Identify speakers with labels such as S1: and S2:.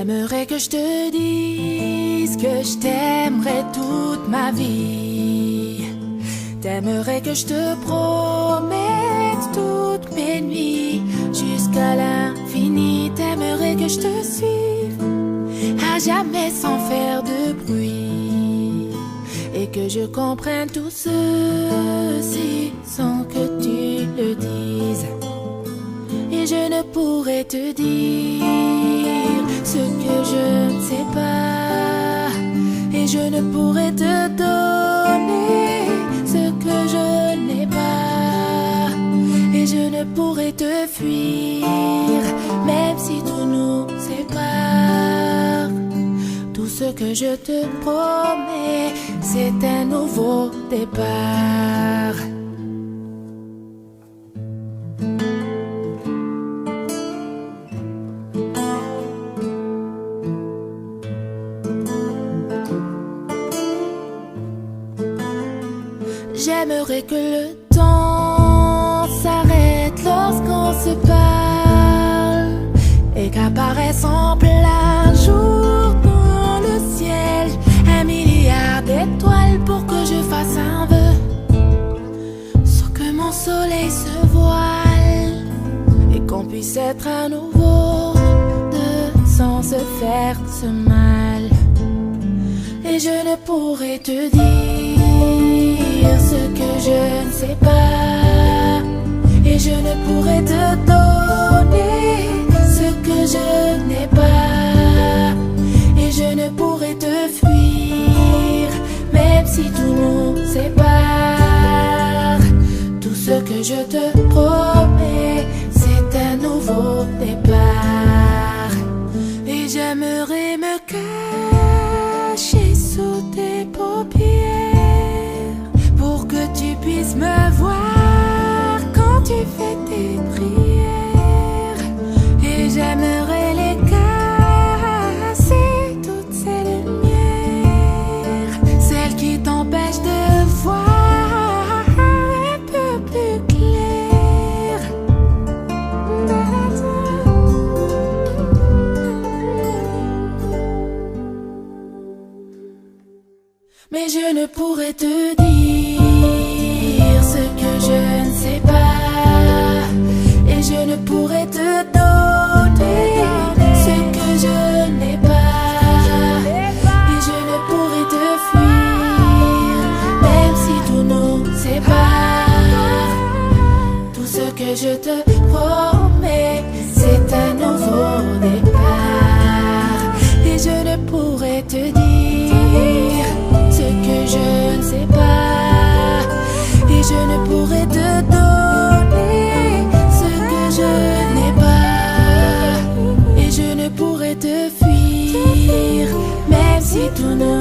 S1: J'aimerais que je te dise que je t'aimerais toute ma vie. T'aimerais que je te promette toutes mes nuits jusqu'à l'infini. T'aimerais que je te suive à jamais sans faire de bruit, et que je comprenne tout ceci sans que tu le dises. Et je ne pourrais te dire ce que je ne sais pas, et je ne pourrais te donner ce que je n'ai pas, et je ne pourrais te fuir même si tout nous sépare. Tout ce que je te promets, c'est un nouveau départ. J'aimerais que le temps s'arrête lorsqu'on se parle, et qu'apparaisse en plein jour dans le ciel 1 milliard d'étoiles pour que je fasse un vœu, sans que mon soleil se voile, et qu'on puisse être à nouveau deux sans se faire ce mal. Et je ne pourrais te dire ce que je ne sais pas, et je ne pourrais te donner ce que je n'ai pas, et je ne pourrais te fuir même si tout nous sépare. Tout ce que je te promets, c'est un nouveau départ. Et j'aimerais me cacher sous tes paupières pour que tu puisses me voir quand tu fais tes prières. Et j'aimerais les casser, toutes ces lumières, celles qui t'empêchent de voir un peu plus clair. Mais je ne pourrais te dire ce que je ne sais pas, et je ne pourrais te donner ce que je n'ai pas, et je ne pourrais te fuir même si tout nous sépare. Tout ce que je te promets, c'est un nouveau départ. Et je ne pourrais te dire ce que je ne sais pas, et je ne pourrais te donner ce que je n'ai pas, et je ne pourrais te fuir même si tout ne